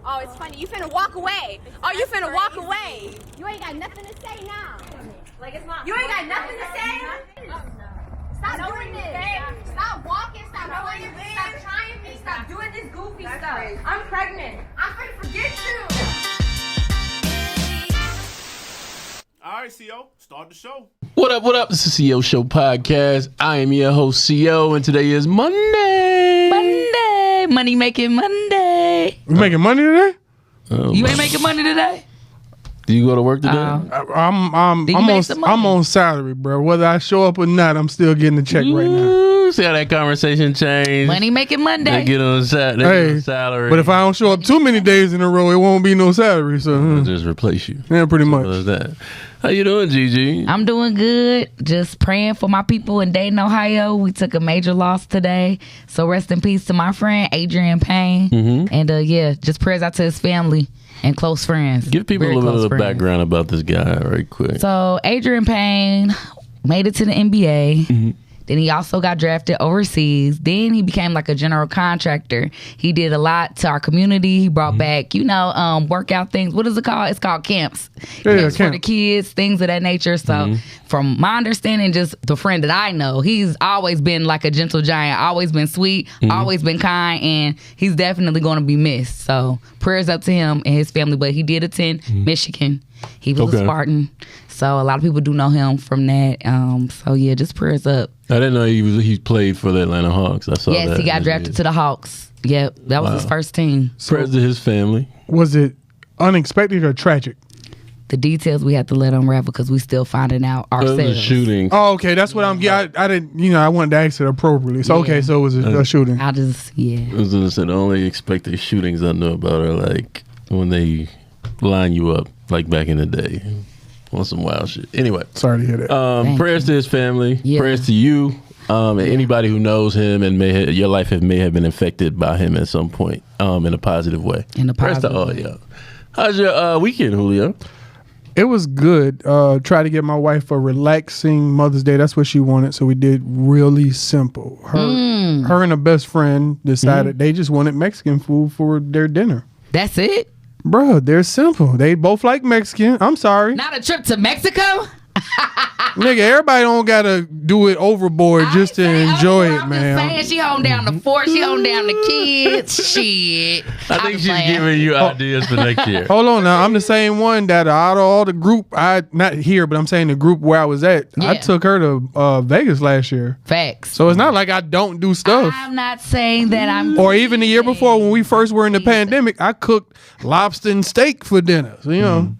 Oh, it's funny. You finna walk away. Oh, you finna walk away. You ain't got nothing to say now. Like it's not. You ain't got nothing to say. Stop doing this. Stop walking. Stop doing this. Stop trying me. Stop doing this goofy stuff. Crazy. I'm pregnant. I'm finna forget you. All right, CO, start the show. What up, what up? This is CO Show Podcast. I am your host, CO, and today is Monday. Money making Monday. We making money today? You ain't making money today? Do you go to work today? I'm money? on salary, bro. Whether I show up or not, I'm still getting the check right now. Ooh, see how that conversation changed? Money making Monday. They get on salary. But if I don't show up too many days in a row, it won't be no salary. So They'll just replace you. yeah, pretty What much. is that? How you doing, Gigi? I'm doing good. Just praying for my people in Dayton, Ohio. We took a major loss today. So rest in peace to my friend, Adrian Payne. Mm-hmm. And just prayers out to his family and close friends. Give people Very a little close bit of friends. background about this guy right quick. So Adrian Payne made it to the NBA. Mm-hmm. Then he also got drafted overseas. Then he became like a general contractor. He did a lot to our community. He brought back, workout things. What is it called? It's called camps. Camps for the kids, things of that nature. So from my understanding, just the friend that I know, he's always been like a gentle giant, always been sweet, always been kind, and he's definitely going to be missed. So prayers up to him and his family. But he did attend Michigan. He was a Spartan. So a lot of people do know him from that. Just prayers up. I didn't know he played for the Atlanta Hawks. I saw that. Yes, he got drafted to the Hawks. Yep, that was his first team. Prayers to his family. Was it unexpected or tragic? The details we have to let unravel because we still finding out It ourselves. was a shooting. Oh, okay. That's what I'm getting. I didn't, I wanted to ask it appropriately. So, okay, so it was a shooting. I just, I was gonna say the only expected shootings I know about are like when they line you up, like back in the day, on some wild shit. Anyway, Sorry to hear that. prayers to his family. Yeah. Prayers to you, and anybody who knows him and your life may have been affected by him at some point, in a positive way. In a prayers to positive all way. y'all. How's your weekend, Julio? It was good. Try to get my wife a relaxing Mother's Day. That's what she wanted. So we did really simple. Her and a best friend decided they just wanted Mexican food for their dinner. that's it? Bruh, they're simple. They both like Mexican. I'm sorry. Not a trip to Mexico? Nigga, everybody don't gotta do it overboard just to enjoy it, I'm man. just saying, she home down the fort, she home down the kids. Shit. I think she's giving you ideas for next year. Hold on now. I'm the same one that out of all the group, not here, but I'm saying the group where I was at, I Yeah. took her to Vegas last year. Facts. So it's not like I don't do stuff. I'm not saying that I'm. Or even the year before when we first were in the pandemic, I cooked lobster and steak for dinner. So,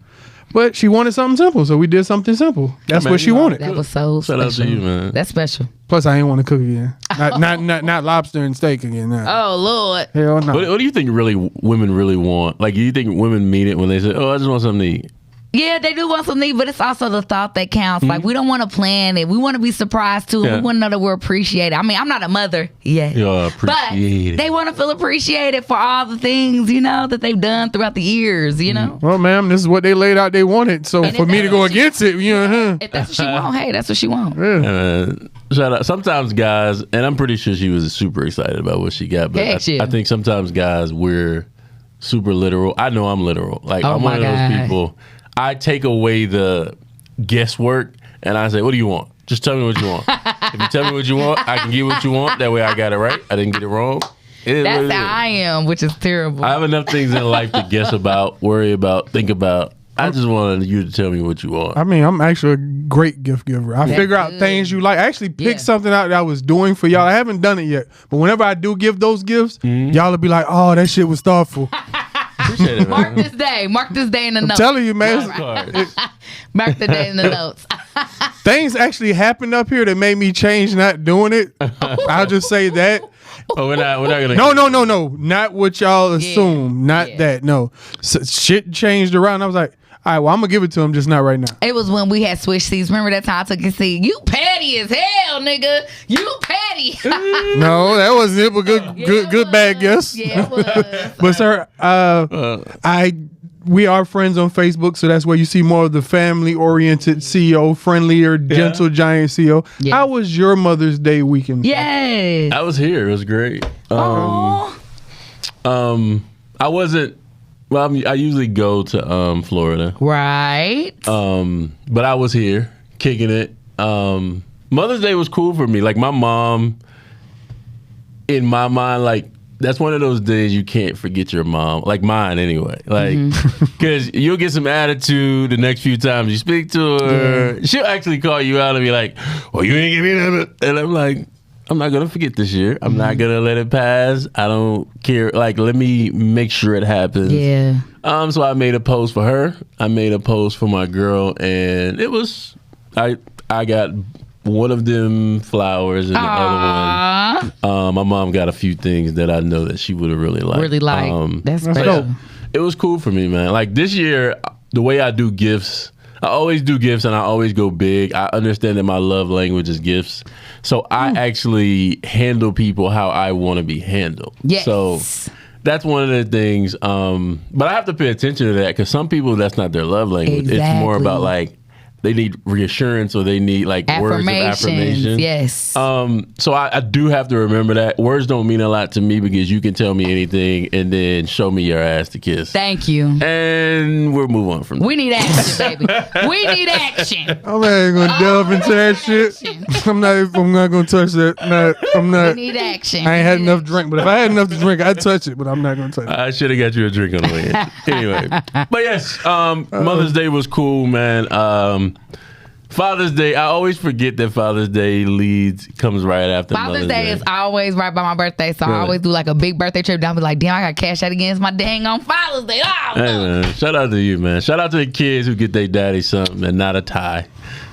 But she wanted something simple, so we did something simple. That's Man, what she you know, wanted. That was so Shout special. out to you, man. That's special. Plus, I ain't want to cook again. Not lobster and steak again. Nah. Oh, Lord. Hell no. What do you think women really want? Like, do you think women mean it when they say, "Oh, I just want something to eat"? Yeah, they do want something, but it's also the thought that counts. Like, we don't want to plan it. We want to be surprised, too. Yeah. We want to know that we're appreciated. I mean, I'm not a mother yet. You're But appreciated. they want to feel appreciated for all the things, that they've done throughout the years, Well, ma'am, this is what they laid out they wanted. So And for if me to that's go what she- against it, If that's what she want, hey, that's what she want. Shout out. Sometimes guys, and I'm pretty sure she was super excited about what she got, but Heck yeah. I think sometimes guys, we're super literal. I know I'm literal. Like, Oh I'm one of my those God. people. I take away the guesswork and I say, "What do you want? Just tell me what you want. If you tell me what you want, I can get what you want. That way I got it right. I didn't get it wrong." It is what That's it how is. I am, which is terrible. I have enough things in life to guess about, worry about, think about. I just wanted you to tell me what you want. I mean, I'm actually a great gift giver. I figure out good. things you like. I actually picked Yeah. something out that I was doing for y'all. I haven't done it yet. But whenever I do give those gifts, y'all will be like, oh, that shit was thoughtful. Appreciate it, Mark man. this day. Mark this day in the notes. Telling you, man, Cards. Mark the day in the notes. things actually happened up here that made me change not doing it. I'll just say that. Oh, we're not gonna. No. Not what y'all assume. Not that. No. Shit changed around. I was like, all right, well, I'm going to give it to him, just not right now. It was when we had switched seats. Remember that time I took a seat? You petty as hell, nigga. You petty. No, that wasn't it, but good bad guess. Yeah, it was. But sir, we are friends on Facebook, so that's where you see more of the family-oriented CEO, friendlier, gentle giant CEO. Yes. How was your Mother's Day weekend? Yes. I was here. It was great. Aw. I wasn't Well, I usually go to Florida. Right. But I was here kicking it. Mother's Day was cool for me. Like my mom, in my mind, like that's one of those days you can't forget your mom. Like mine anyway. Like because you'll get some attitude the next few times you speak to her. Yeah. She'll actually call you out and be like, "Well, you ain't give me that." And I'm like, I'm not gonna forget this year. I'm not gonna let it pass. I don't care. Like, let me make sure it happens. Yeah. So I made a post for her. I made a post for my girl, and it was I got one of them flowers and the other one. My mom got a few things that I know that she would have really liked. Really liked. That's dope. special. It was cool for me, man. Like this year, the way I do gifts, I always do gifts and I always go big. I understand that my love language is gifts. So I actually handle people how I want to be handled. Yes. So that's one of the things. But I have to pay attention to that because some people, that's not their love language. Exactly. It's more about like, they need reassurance or they need like words of affirmation. Yes. So I do have to remember that. Words don't mean a lot to me because you can tell me anything and then show me your ass to kiss. Thank you. And we'll move on from that. We need action, baby. We need action. I'm not even gonna delve into that shit. I'm not gonna touch that. I'm not. We need action. I ain't had enough drink, but if I had enough to drink, I'd touch it. But I'm not gonna touch it. I should have got you a drink on the way in. Anyway. But yes, Mother's Day was cool, man. Father's Day, I always forget that Father's Day comes right after Father's Day is always right by my birthday, so I always do like a big birthday trip down. Be like, damn, I got cash out against my dang on Father's Day. Oh, hey man, shout out to you, man. Shout out to the kids who get their daddy something and not a tie.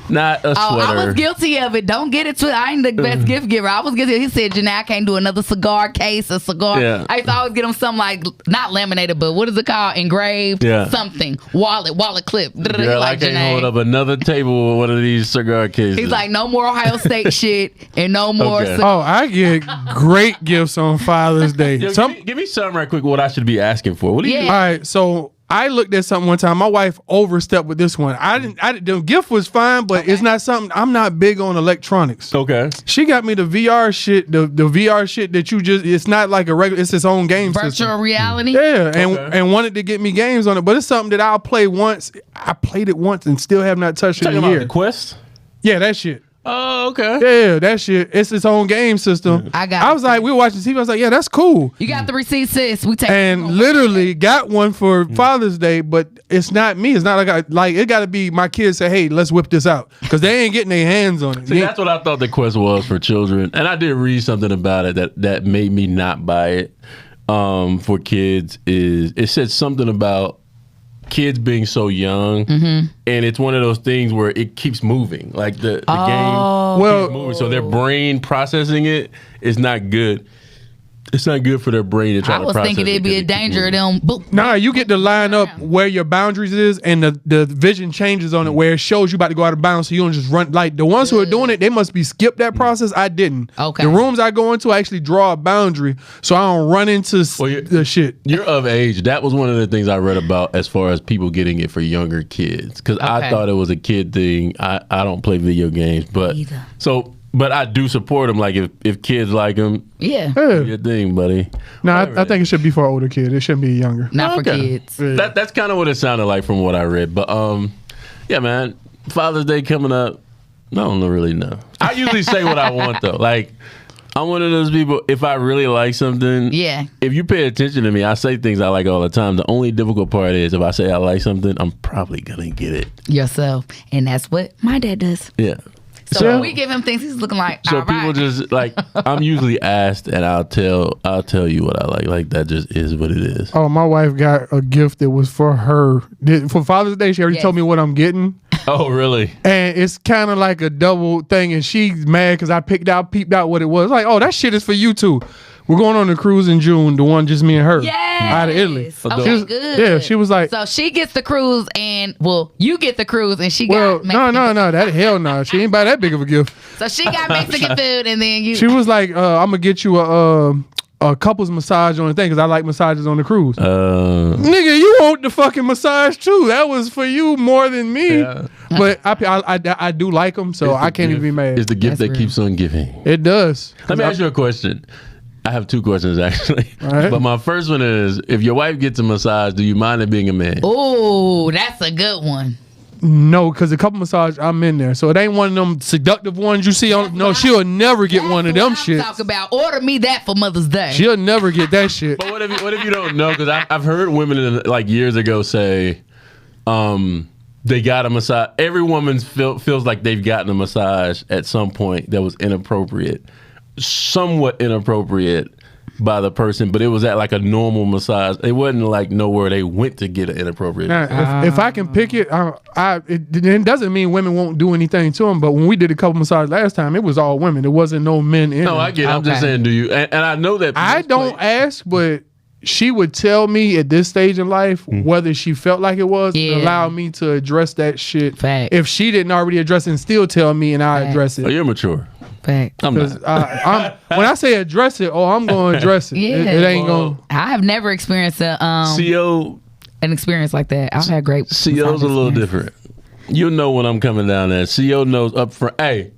Not a sweater. I was guilty of it. Don't get it twisted. I ain't the best gift giver. I was guilty. He said, Janae, I can't do another cigar case, a cigar. Yeah. I used to always get him something like, not laminated, but what is it called? Engraved? Yeah. Something. Wallet clip. Girl, like, I can't Janae. hold up another table with one of these cigar cases. He's like, no more Ohio State shit and no more. Okay. Oh, I get great gifts on Father's Day. Yo, give me something right quick what I should be asking for. What do you Yeah. All right, so I looked at something one time. My wife overstepped with this one. The gift was fine, but it's not something. I'm not big on electronics. Okay. She got me the VR shit. The VR shit that you just. It's not like a regular. It's its own game Virtual system. reality? Yeah, Okay. and wanted to get me games on it, but it's something that I'll play once. I played it once and still have not touched it Talking in a about year. the Quest? Yeah, that shit. Oh, okay. Yeah, that shit. It's its own game system. I was like, we were watching TV. I was like, yeah, that's cool. You got the receipt, sis. We take And literally got one for Father's Day, but it's not me. It's not like it got to be my kids say, hey, let's whip this out because they ain't getting their hands on it. See, that's what I thought the Quest was for children. And I did read something about it that made me not buy it for kids. It said something about kids being so young, and it's one of those things where it keeps moving. Like the game keeps moving, so their brain processing it is not good. It's not good for their brain to try to process. I was thinking it'd be a danger of them. Nah, you get to line up where your boundaries is, and the vision changes on it where it shows you about to go out of bounds, so you don't just run. Like the ones who are doing it, they must be skipped that process. I didn't. Okay. The rooms I go into, I actually draw a boundary so I don't run into the shit. You're of age. That was one of the things I read about as far as people getting it for younger kids. Because I thought it was a kid thing. I don't play video games, but Either. But I do support them. Like if kids like them, Yeah. your thing, buddy. No, I think it should be for older kids. It shouldn't be younger. Not for Okay. kids. That's kind of what it sounded like from what I read. But yeah, man, Father's Day coming up. I don't really know. I usually say what I want though. Like I'm one of those people. If I really like something, Yeah. If you pay attention to me, I say things I like all the time. The only difficult part is if I say I like something, I'm probably gonna get it. Yourself. And that's what my dad does. Yeah. So when we give him things, he's looking like, So all people right. just like I'm usually asked, and I'll tell you what I like. Like that just is what it is. Oh, my wife got a gift that was for her. For Father's Day, she already told me what I'm getting. Oh, really? And it's kind of like a double thing. And she's mad because I peeped out what it was. Like, oh, that shit is for you too. We're going on a cruise in June, the one just me and her. Out of Italy. Okay, She was- good. Yeah, she was like, So she gets the cruise and, you get the cruise and she well, got Mexican no, that hell no. She ain't buy that big of a gift. So she got Mexican food and then you. She was like, I'm gonna get you a couples massage on the thing because I like massages on the cruise. Nigga, you want the fucking massage too. That was for you more than me. Yeah. But I do like them, so I can't even be mad. It's the gift That's that keeps on giving. It does. Let me ask you a question. I have two questions actually. right. But my first one is, if your wife gets a massage, do you mind it being a man? Oh, that's a good one. No, because a couple massage, I'm in there. So it ain't one of them seductive ones you see on. No, she'll never get one of them shit. Talk about order me that for Mother's Day. She'll never get that shit. But what if you don't know? Because I've heard women like years ago say, they got a massage. Every woman feels like they've gotten a massage at some point that was inappropriate, somewhat inappropriate by the person, but it was at like a normal massage. It wasn't like nowhere they went to get an inappropriate. Now, if I can pick it, it doesn't mean women won't do anything to them. But when we did a couple massages last time, it was all women. There wasn't no men in. No, I get it. I'm just saying, do you? And I know that I don't ask, but she would tell me at this stage in life whether she felt like it was, and allow me to address that shit. Fact. If she didn't already address it, and still tell me, and I address it. Oh, you're mature. Fact. I'm Because not. when I say address it, I'm going to address it. Yeah. It ain't going. I have never experienced CO an experience like that. I've had great. CO's a massage little experience. different. You know when I'm coming down there. CO knows up front. Hey,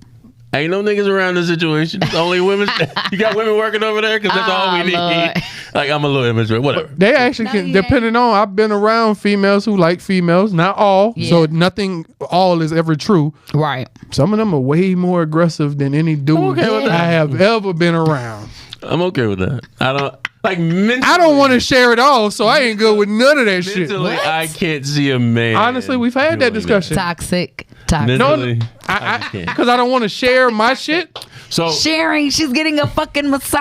ain't no niggas around this situation. It's only women. You got women working over there because that's all we need. Lord. Like, I'm a little immature. Whatever. They actually can, you depending on. I've been around females who like females, not all. So Yeah. nothing all is ever true. Right. Some of them are way more aggressive than any dude okay with that. I have ever been around. I'm okay with that. I don't like mentally. I don't want to share it all, so I ain't good with none of that shit. Mentally, What? I can't see a man. Honestly, we've had that doing discussion. Toxic. Mentally, I just can't. because I don't want to share my shit. So Sharing. She's getting a fucking massage.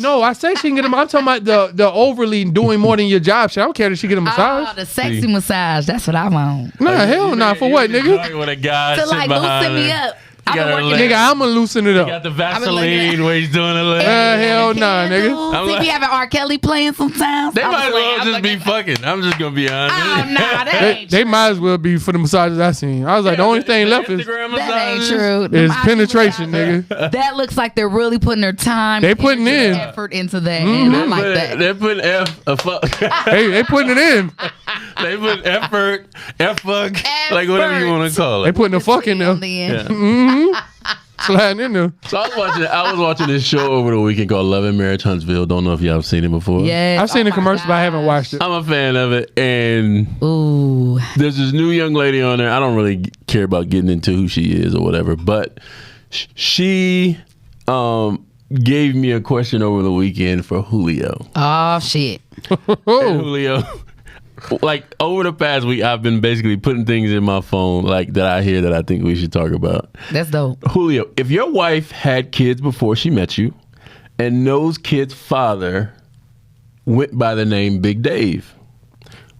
I say she can get them. I'm talking about the overly doing more than your job shit. I don't care if she get a Oh, massage. the sexy massage. That's what I want. Nah, hell nah. For what, nigga? With a guy To sitting like behind loosen me her. up. I've been got her working. leg. Nigga, I'ma loosen it Got up. the been looking Vaseline at- where he's doing a little. Hell nah, nigga. I'm See, like- we having R. Kelly playing sometimes. They I was might as like, well I'm just be looking- fucking. I'm just gonna be honest. Oh, nah, that ain't They true. might as well be for the massages I seen. I was like, the only thing left is Instagram That ain't massages. true. is Them penetration, massages, nigga. That looks like they're really putting their time. They putting energy, in. effort into that, and I like that. They're putting a fuck. They putting it in. They put effort, fuck, like whatever you want to call They it. putting the fuck in On there, the end. sliding in there. So I was watching this show over the weekend called Love and Marriage Huntsville. Don't know if y'all have seen it before. Yes. I've seen Oh the my commercial, but I haven't gosh. watched it. I'm a fan of it, and Ooh. there's this new young lady on there. I don't really care about getting into who she is or whatever, but she gave me a question over the weekend for Julio. Oh shit. And Oh, Julio, like over the past week, I've been basically putting things in my phone like that I hear that I think we should talk about. That's dope. Julio, if your wife had kids before she met you, and those kids' father went by the name Big Dave,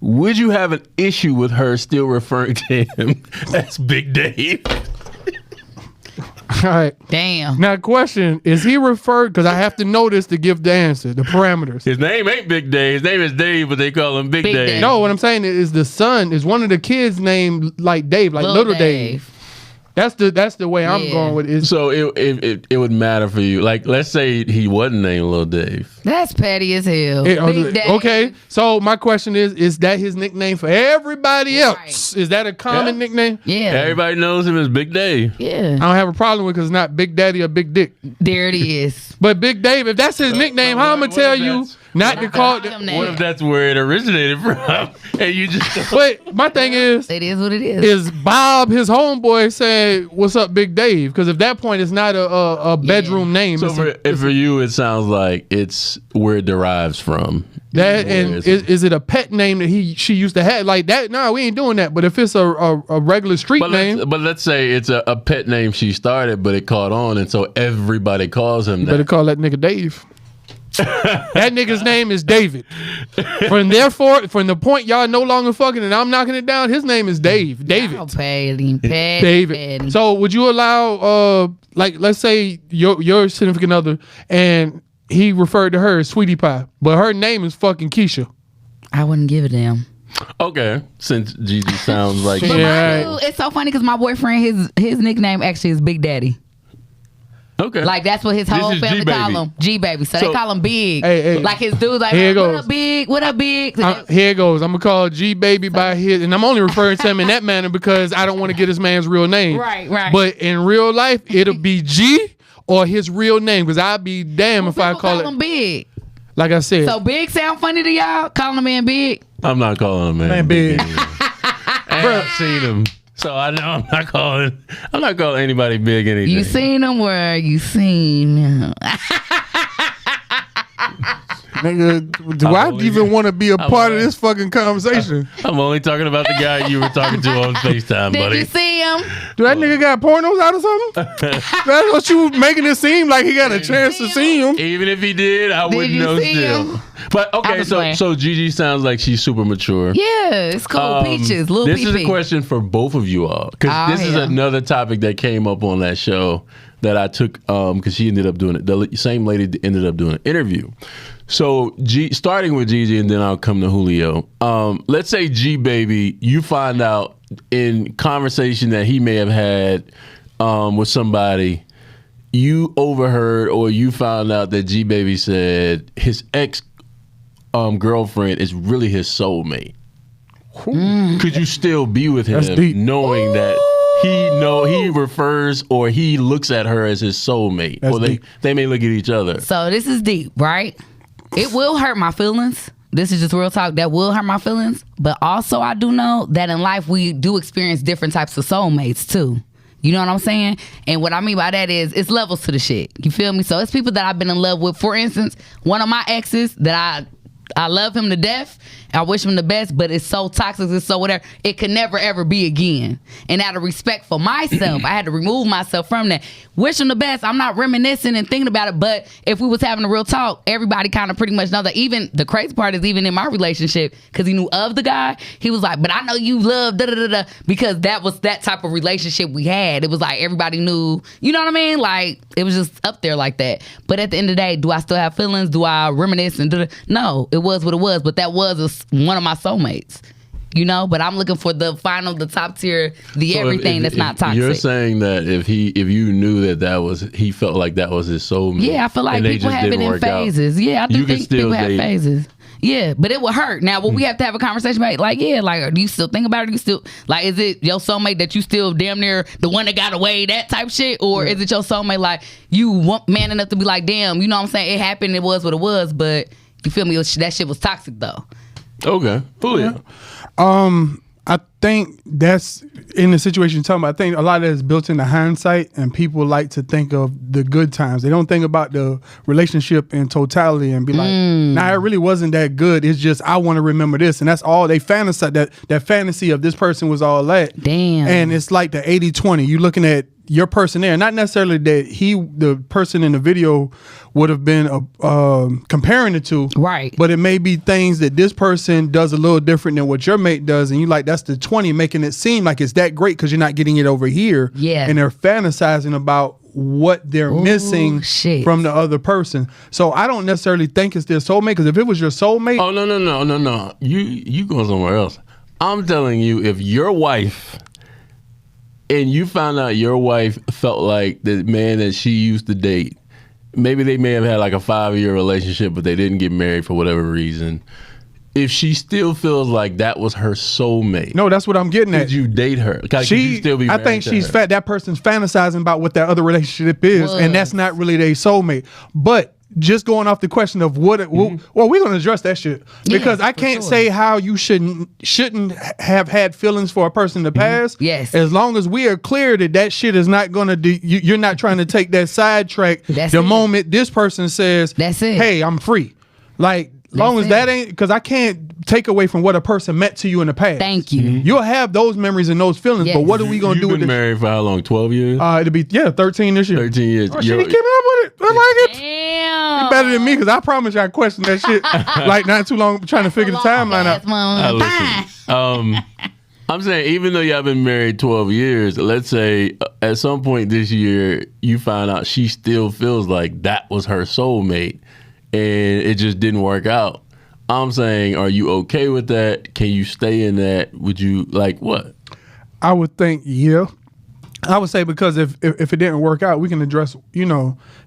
would you have an issue with her still referring to him as Big Dave? all right. Damn. Now, question: is he referred? Because I have to know this to give the answer, the parameters. His name ain't Big Dave. His name is Dave, but they call him Big Big Dave. Dave. No, what I'm saying is the son is one of the kids named like Dave, like Little Dave. That's the way I'm Yeah. going with it. So it would matter for you. Like, let's say he wasn't named Lil Dave. That's petty as hell. Big Dave. Okay, so my question is that his nickname for everybody else? Right. Is that a common Yeah. nickname? Yeah. Everybody knows him as Big Dave. I Yeah. don't have a problem with because it's not Big Daddy or Big Dick. There it is. But Big Dave, if that's his nickname, how I'm what gonna tell if you that's- not to call it? What if that's where it originated from? And you just But my thing is It what it is. Bob his homeboy saying, "What's up, Big Dave?" Because if that point, it's not a bedroom name. so It's for you, it sounds like it's where it derives from. that, Where and is is it a pet name that she used to have like that? No, we ain't doing that. But if it's a regular street name, But let's say it's a pet name she started, but it caught on, and so everybody calls him better that. call that nigga Dave. That nigga's name is David. From the point y'all no longer fucking and I'm knocking it down, his name is Dave. David. Oh, petty. Petty. David. Petty. So would you allow like let's say your significant other and he referred to her as Sweetie Pie, but her name is fucking Keisha. I wouldn't give a damn. Okay, since Gigi sounds like Yeah. But right. my dude, it's so funny because my boyfriend, his nickname actually is Big Daddy. okay, Like that's what his This whole is family G-Baby. call him. G baby. So, So- they call him Big. Hey. Like his dude's like, Here it what goes. up, Big? What up, Big? Here it goes. I'm gonna call G Baby by his, and I'm only referring to him in that manner because I don't want to get his man's real name. Right. But in real life, it'll be G or his real name, because I'd be damn if I People call him it. Big. Like I said, So Big sound funny to y'all? Calling a man Big? I'm not calling him Man, Big. I've seen him, so I know I'm not calling anybody big anything. You seen him where you seen him? nigga, do I even want to be a part of this fucking conversation? I'm only talking about the guy you were talking to on FaceTime, Did buddy. you see him? Do that nigga got pornos out or something? That's what you making it seem like he got a chance to see him. Even if he did, I wouldn't you know see still. him? But I okay, was so playing. so Gigi sounds like she's super mature. Yeah, it's cool. Peaches, little This is a PP. question for both of you all, because Oh, this is yeah. another topic that came up on that show that I took because she ended up doing it. The same lady ended up doing an interview. So starting with Gigi, and then I'll come to Julio. Let's say G Baby, you find out in conversation that he may have had with somebody, you overheard or you found out that G Baby said his ex girlfriend is really his soulmate. Could you still be with him That's deep. knowing that he refers or he looks at her as his soulmate, That's or deep. they may look at each other? So this is deep, right? It will hurt my feelings. This is just real talk. That will hurt my feelings. But also I do know that in life we do experience different types of soulmates too. You know what I'm saying? And what I mean by that is it's levels to the shit. You feel me? So it's people that I've been in love with. For instance, one of my exes that I love him to death. I wish him the best, but it's so toxic, it's so whatever. It could never ever be again. And out of respect for myself, I had to remove myself from that. Wish him the best. I'm not reminiscing and thinking about it, but if we was having a real talk, everybody kind of pretty much know that. Even the crazy part is even in my relationship, because he knew of the guy, he was like, but I know you love da da da da, because that was that type of relationship we had. It was like everybody knew, you know what I mean? Like it was just up there like that. But at the end of the day, do I still have feelings? Do I reminisce and do? No, it was what it was, but that was one of my soulmates, you know. But I'm looking for the final, the top tier, the So everything that's not toxic. You're saying that if you knew that was, he felt like that was his soulmate. Yeah, I feel like and they people just have it didn't in work out, phases. Yeah, I do you could think still people have date. phases. Yeah, but it would hurt. Now, what we have to have a conversation about, like, yeah, like, do you still think about it? Do you still, like, is it your soulmate that you still damn near the one that got away, that type shit? Or is it your soulmate, like, you want man enough to be like, damn, you know what I'm saying? It happened, it was what it was, but you feel me? That shit was toxic, though. Okay, Julio. I think that's in the situation you're talking about. I think a lot of that is built into hindsight, and people like to think of the good times. They don't think about the relationship in totality and be like, nah, it really wasn't that good. It's just I want to remember this. And that's all they fantasize, that fantasy of this person was all that. Damn. And it's like the 80-20. You looking at your person there, not necessarily that the person in the video would have been comparing it to, Right. But it may be things that this person does a little different than what your mate does, and you like that's the 20, making it seem like it's that great because you're not getting it over here. Yeah. And they're fantasizing about what they're missing shit. from the other person. So I don't necessarily think it's their soulmate, because if it was your soulmate, Oh no. You going somewhere else. I'm telling you, if your wife and you found out your wife felt like the man that she used to date, maybe they may have had like a 5-year relationship, but they didn't get married for whatever reason. If she still feels like that was her soulmate, no, that's what I'm getting at. could you date her? Could you still be I married think to she's her? fat. That person's fantasizing about what that other relationship is, and that's not really their soulmate. But just going off the question of what, well, we're gonna address that shit, because I can't say how you shouldn't have had feelings for a person in the past. Yes. as long as we are clear that shit is not gonna do. You're not trying to take that sidetrack. That's the it. moment this person says, That's it. Hey, I'm free. Like. Long as that ain't, because I can't take away from what a person meant to you in the past. Thank you. You'll have those memories and those feelings, Yes. but what are we gonna You've do with been this? married for how long? 12 years? It'll be 13 this year. 13 years. Oh, shit, he keeping up with it. I like it. Damn. He better than me, because I promise you I questioned that shit like not too long trying to figure the timeline out. Listen, I'm saying, even though y'all been married 12 years, let's say at some point this year you find out she still feels like that was her soulmate and it just didn't work out. I'm saying, are you okay with that? Can you stay in that? Would you like what? I would think, yeah. I would say, because if it didn't work out, we can address,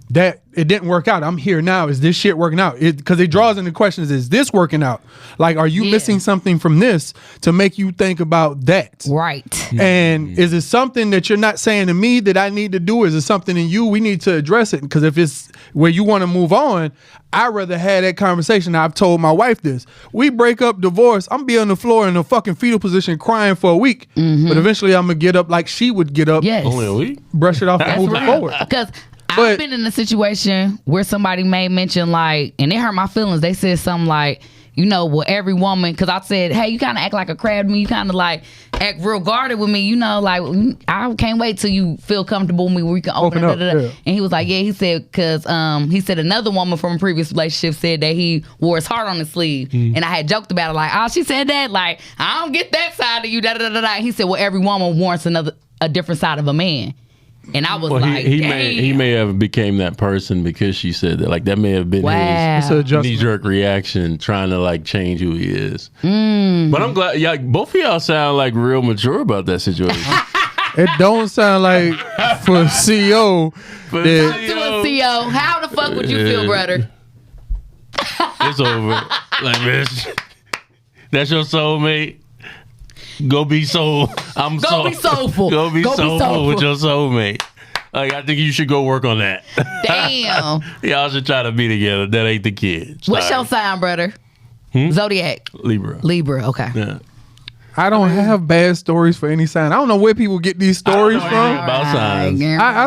that it didn't work out. I'm here now. Is this shit working out? Because it draws into questions. Is this working out? Like, are you missing something from this to make you think about that? Right. And is it something that you're not saying to me that I need to do? Is it something in you? We need to address it. Because if it's where you want to move on, I'd rather have that conversation. I've told my wife this. We break up, divorce. I'm be on the floor in a fucking fetal position crying for a week. But eventually I'm going to get up like she would get up. Yes. Only a week? Brush it off and move it forward. Because I've been in a situation where somebody may mention like, and it hurt my feelings. They said something like, you know, well, every woman, because I said, hey, you kind of act like a crab to me. You kind of like act real guarded with me. You know, like, I can't wait till you feel comfortable with me where we can open up. Yeah. And he was like, yeah, he said, because he said another woman from a previous relationship said that he wore his heart on his sleeve. And I had joked about it, like, oh, she said that. Like, I don't get that side of you. Da, da, da, da. He said, well, every woman wants a different side of a man. And I was like, he may have became that person because she said that. Like, that may have been It's his adjustment. knee-jerk reaction, trying to like change who he is. But I'm glad, both of y'all sound like real mature about that situation. It don't sound like for CEO. to a CEO, how the fuck would you feel, brother? It's over. Like, bitch, that's your soulmate. Go be soul. Go be soulful. Go be soulful with your soulmate. Like, I think you should go work on that. Damn. Y'all should try to be together. That ain't the kid. What's your sign, brother? Zodiac. Libra? Okay. Yeah. I don't have bad stories for any sign. I don't know where people get these stories from. About signs. I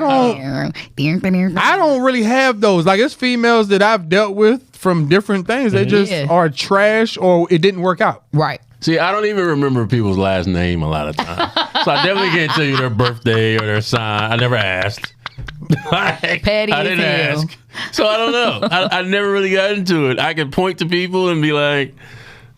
don't really have those. Like, it's females that I've dealt with from different things. They just are trash or it didn't work out. Right. See, I don't even remember people's last name a lot of times. So I definitely can't tell you their birthday or their sign. I never asked. Petty I didn't as hell. ask. So I don't know. I never really got into it. I could point to people and be like,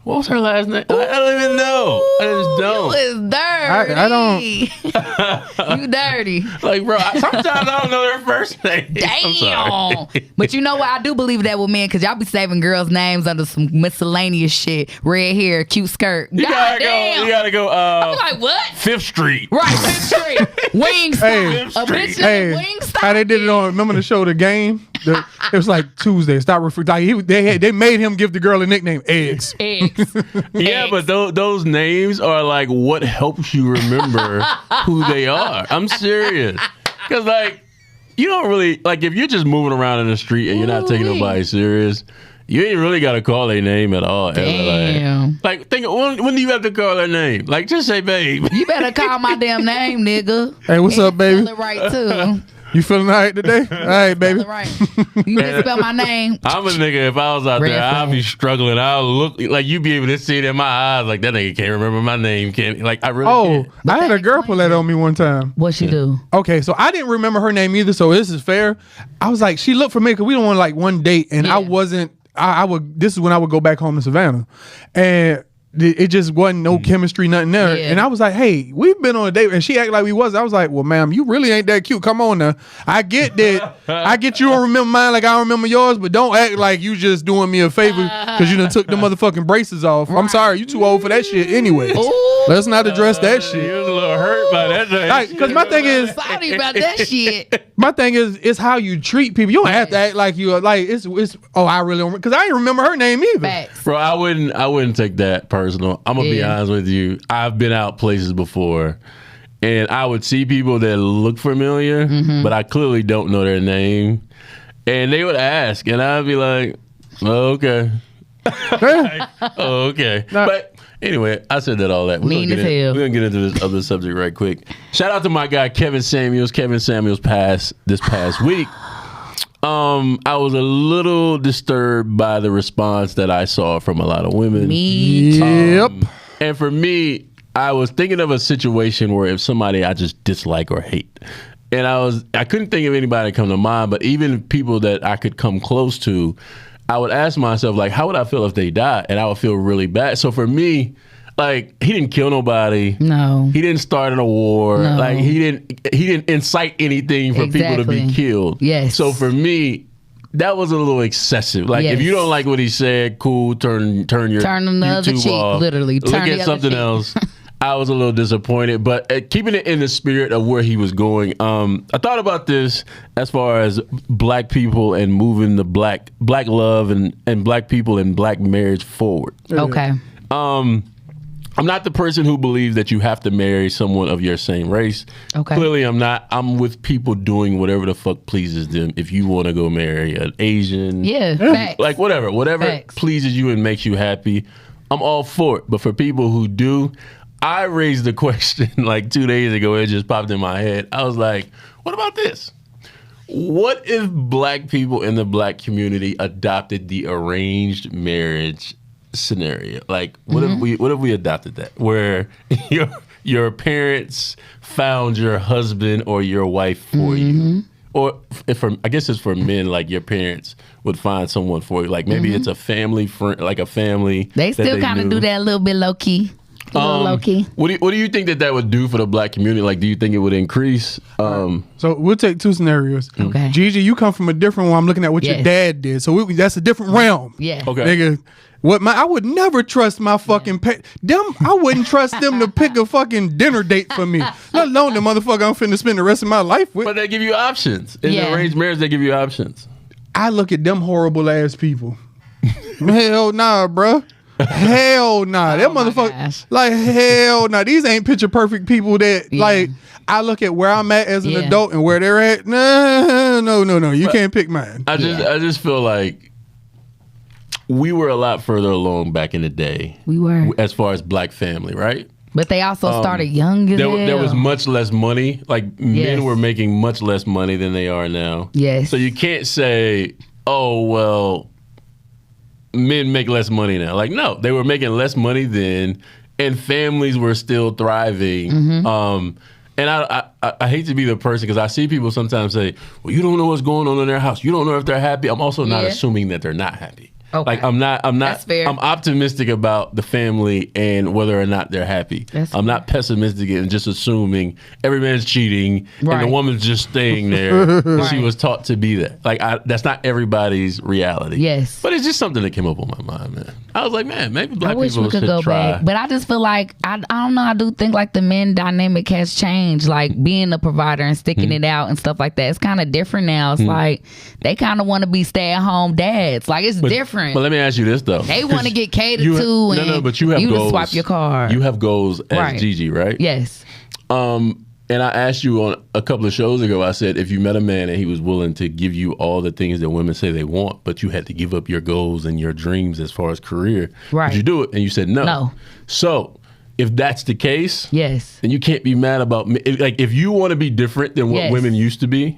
what was her last name? I don't even know. I just don't. You is dirty. I don't. You dirty. Like, bro, sometimes I don't know their first name. I'm sorry. Damn. But you know what? I do believe that with men because y'all be saving girls' names under some miscellaneous shit. Red hair, cute skirt. You gotta go. I'm like, what? 5th Street. Right, Fifth Street. Wingstop. Hey. A bitch Hey, in Wingstop. how they did it on, remember the show, The Game? It was like Tuesday. Stop referring. Like, they made him give the girl a nickname, Eggs. Eggs. Yeah, but those names are like what helps you remember who they are. I'm serious. Because, like, you don't really, like, if you're just moving around in the street and you're not taking nobody serious, you ain't really got to call their name at all. Damn. Like, think, when do you have to call their name? Like, just say, babe. You better call my damn name, nigga. Hey, what's up, baby? Spell it right, too. You feeling all right today? All right, baby. Spell it right. You misspell my name. I'm a nigga. If I was out Red there, I'd be flag. struggling. I'll look like you be able to see it in my eyes. Like, that nigga can't remember my name. Can't, like, I really can't. I had a girl pull that on me one time. What she do? Okay, so I didn't remember her name either, so this is fair. I was like, she looked familiar because we don't want like one date, and Yeah. I wasn't. I would. This is when I would go back home to Savannah, and it just wasn't no chemistry, nothing there. Yeah. And I was like, hey, we've been on a date, and she acted like we was. I was like, well, ma'am, you really ain't that cute. Come on now. I get that. I get you don't remember mine like I don't remember yours, but don't act like you just doing me a favor because you done took the motherfucking braces off. I'm sorry, you too old for that shit anyway. Ooh. Let's not address that You shit. was a little hurt by that. Because my thing is, Sorry about that shit. my thing is, it's how you treat people. You don't have to act like you are like it's. Oh, I really don't because I didn't remember her name either. Facts. Bro, I wouldn't take that personal. I'm gonna be honest with you. I've been out places before, and I would see people that look familiar, but I clearly don't know their name, and they would ask, and I'd be like, "Oh, okay, oh, okay." But anyway, I said that all that. Mean as hell. We're gonna get into this other subject right quick. Shout out to my guy Kevin Samuels. Kevin Samuels passed this past week. I was a little disturbed by the response that I saw from a lot of women. Me. Yep. And for me, I was thinking of a situation where if somebody I just dislike or hate, and I couldn't think of anybody to come to mind, but even people that I could come close to, I would ask myself, like, how would I feel if they died? And I would feel really bad. So for me, like, he didn't kill nobody. No. He didn't start in a war. No. Like, he didn't incite anything for people to be Exactly. killed. Yes. So for me, that was a little excessive. Like, if Yes. you don't like what he said, cool, turn your Turn on the other YouTube cheek, off. literally. Look Turn the at other something cheek. else. I was a little disappointed, but keeping it in the spirit of where he was going, I thought about this as far as black people and moving the black love and black people and black marriage forward. Okay. I'm not the person who believes that you have to marry someone of your same race. Okay. Clearly, I'm not. I'm with people doing whatever the fuck pleases them. If you want to go marry an Asian, Facts. like whatever Facts. pleases you and makes you happy, I'm all for it. But for people who do, I raised the question like 2 days ago. It just popped in my head. I was like, what about this? What if black people in the black community adopted the arranged marriage scenario? Like, what if we adopted that, where your parents found your husband or your wife for you, or I guess it's for men, like your parents would find someone for you. Like maybe it's a family friend, like a family. They still kind of do that a little bit low key. Low key. What do you think that would do for the black community? Like, do you think it would increase? So we'll take two scenarios. Okay. Gigi, you come from a different one. I'm looking at what your dad did. So that's a different realm. Yeah. Okay. Nigga, I would never trust my fucking I wouldn't trust them to pick a fucking dinner date for me. Let alone the motherfucker I'm finna spend the rest of my life with. But they give you options. In the arranged marriage, they give you options. I look at them horrible ass people. Hell nah, bruh. Hell nah. That motherfucker, gosh. like, hell nah. These ain't picture perfect people that, like, I look at where I'm at as an adult and where they're at. No. You can't pick mine. I just feel like we were a lot further along back in the day. We were. As far as black family, right? But they also started young as hell. There was much less money. Like, men were making much less money than they are now. Yes. So you can't say, oh, well, men make less money now. Like, no, they were making less money then, and families were still thriving. And I hate to be the person, because I see people sometimes say, well, you don't know what's going on in their house. You don't know if they're happy. I'm also not assuming that they're not happy. Okay. Like, I'm not. That's fair. I'm optimistic about the family and whether or not they're happy. I'm not pessimistic and just assuming every man's cheating and the woman's just staying there. She was taught to be that. Like, that's not everybody's reality. Yes. But it's just something that came up on my mind, man. I was like, man, maybe black I wish people we could should go try. back, but I just feel like I don't know. I do think like the men dynamic has changed. Like being the provider and sticking it out and stuff like that. It's kind of different now. It's like they kind of want to be stay at home dads. Like it's different. But let me ask you this though: they want to get catered to. But you have you goals. Just swipe your card. You have goals as Gigi, right? Yes. And I asked you on a couple of shows ago, I said, if you met a man and he was willing to give you all the things that women say they want, but you had to give up your goals and your dreams as far as career, would you do it? And you said no. No. So if that's the case, yes, then you can't be mad about, like, if you want to be different than what women used to be,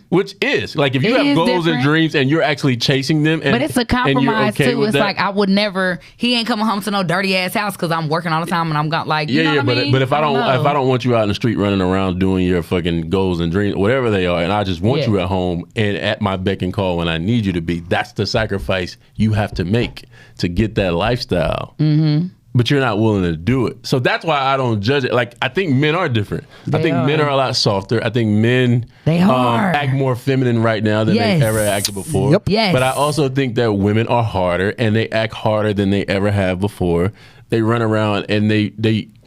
which is, like, if you have goals and dreams and you're actually chasing them. And, but it's a compromise okay too. It's that, like, I would never, he ain't coming home to no dirty ass house because I'm working all the time and I'm got like, you know what I mean? But if I don't want you out in the street running around doing your fucking goals and dreams, whatever they are, and I just want you at home and at my beck and call when I need you to be, that's the sacrifice you have to make to get that lifestyle. But you're not willing to do it. So that's why I don't judge it. Like, I think men are different. I think men are a lot softer. I think men act more feminine right now than they ever acted before. Yep. Yes. But I also think that women are harder and they act harder than they ever have before. They run around and they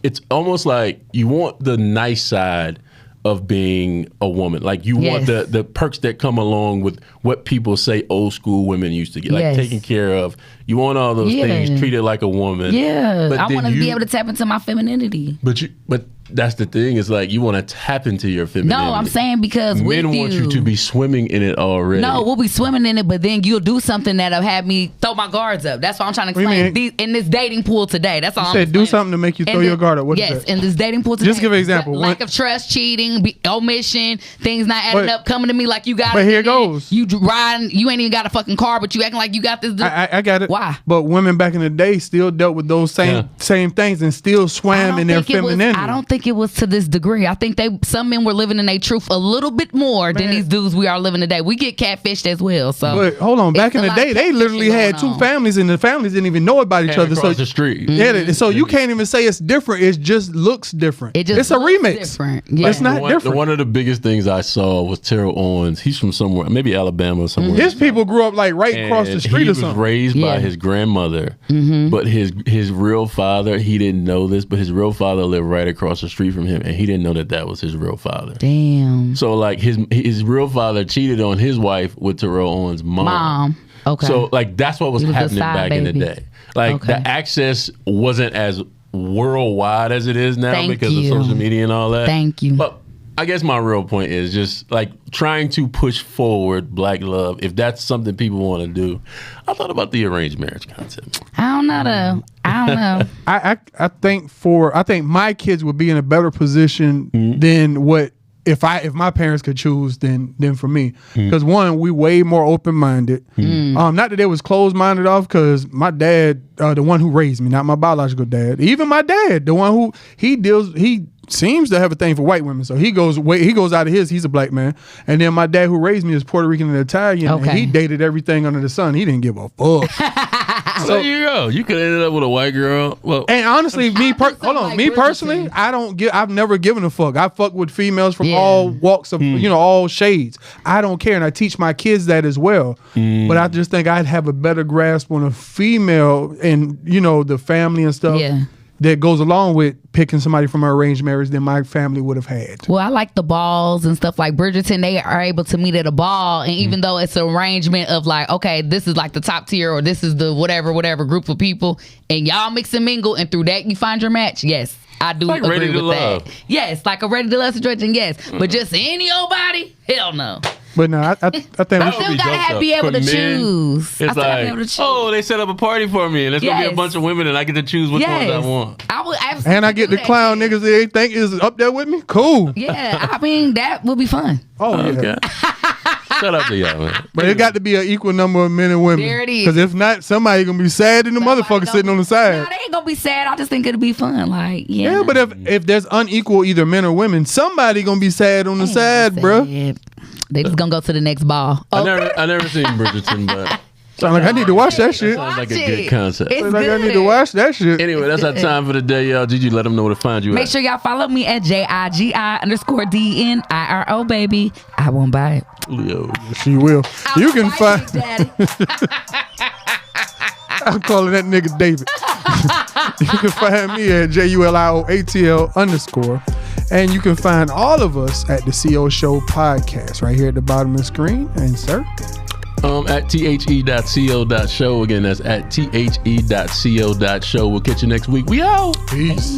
it's almost like you want the nice side of being a woman. Like, you want the perks that come along with what people say old school women used to get, like taken care of. You want all those things, treated like a woman. Yeah, but I want to be able to tap into my femininity. But that's the thing, is like, you want to tap into your femininity. No, I'm saying because men want you to be swimming in it already. No, we'll be swimming in it, but then you'll do something that'll have me throw my guards up. That's what I'm trying to explain. In this dating pool today, that's all I'm saying. Do something to make you throw your guard up. What is that? In this dating pool today. Just give an example. Lack of trust, cheating, omission, things not adding up, coming to me like you got it. But here goes. You riding, you ain't even got a fucking car, but you acting like you got this. I got it. Why? But women back in the day still dealt with those same things and still swam in their femininity. I don't think think it was to this degree. I think some men were living in their truth a little bit more than these dudes we are living today. We get catfished as well. So, but hold on, back in the day, they literally had two families, and the families didn't even know about each other. Across So the street. yeah, so you can't even say it's different. It just looks different. It just it's a looks remix. different. Yeah. It's not different. One of the biggest things I saw was Terrell Owens. He's from somewhere, maybe Alabama or somewhere. His people grew up like right across the street he or was something. raised by his grandmother, but his real father, he didn't know this, but his real father lived right across the street from him, and he didn't know that was his real father. Damn. So like his real father cheated on his wife with Terrell Owens' mom. Okay. So like that's what was He was a happening side back in the baby. day. Like the access wasn't as worldwide as it is now because of social media and all that. Thank you. But I guess my real point is just like trying to push forward black love. If that's something people want to do, I thought about the arranged marriage concept. I don't know though. I don't know. I think my kids would be in a better position than what if my parents could choose than for me. Because one, we way more open minded. Not that they was closed minded off, because my dad, the one who raised me, not my biological dad, even my dad, the one who he seems to have a thing for white women. So he goes out of he's a black man. And then my dad who raised me is Puerto Rican and Italian. Okay. And he dated everything under the sun. He didn't give a fuck. So there you go. You could have ended up with a white girl. Well, And honestly, me personally, I've never given a fuck. I fuck with females from all walks of, all shades. I don't care, and I teach my kids that as well. But I just think I'd have a better grasp on a female and the family and stuff that goes along with picking somebody from an arranged marriage than my family would have had. Well, I like the balls and stuff like Bridgerton. They are able to meet at a ball, and even though it's an arrangement of like, okay, this is like the top tier, or this is the whatever group of people, and y'all mix and mingle, and through that you find your match. Yes, I do like agree Ready to with Love. that. Yes, like a Ready to Love situation. Yes, but just any old body, hell no. But no, I think we I should. still gotta be able to choose. It's like, oh, they set up a party for me, and it's gonna be a bunch of women, and I get to choose which ones I want. I would absolutely And I get do the clown shit. niggas that they think is up there with me. Cool. Yeah, I mean that would be fun. Oh yeah. Okay. Shout out to y'all, man. But it got to be an equal number of men and women. There it is. Because if not, somebody gonna be sad and the motherfucker sitting on the side. No, they ain't gonna be sad. I just think it'll be fun. Like, yeah. Yeah, but if there's unequal either men or women, somebody gonna be sad on the side, bruh. They just gonna go to the next ball. I never seen Bridgerton, but Sound like I need to watch that shit. sounds like a good concept. It's Sound like I good. need to watch that shit. Anyway, that's our time for the day, y'all. Gigi, let them know where to find you Make at. sure y'all follow me at JIGI_DNIRO, baby. I won't buy it. Leo. She will. You can find. Daddy. I'm calling that nigga David. You can find me at JULIOATL_. And you can find all of us at the CO Show podcast right here at the bottom of the screen. And sir, At the.co.show. Again, that's at the.co.show. We'll catch you next week. We out. peace.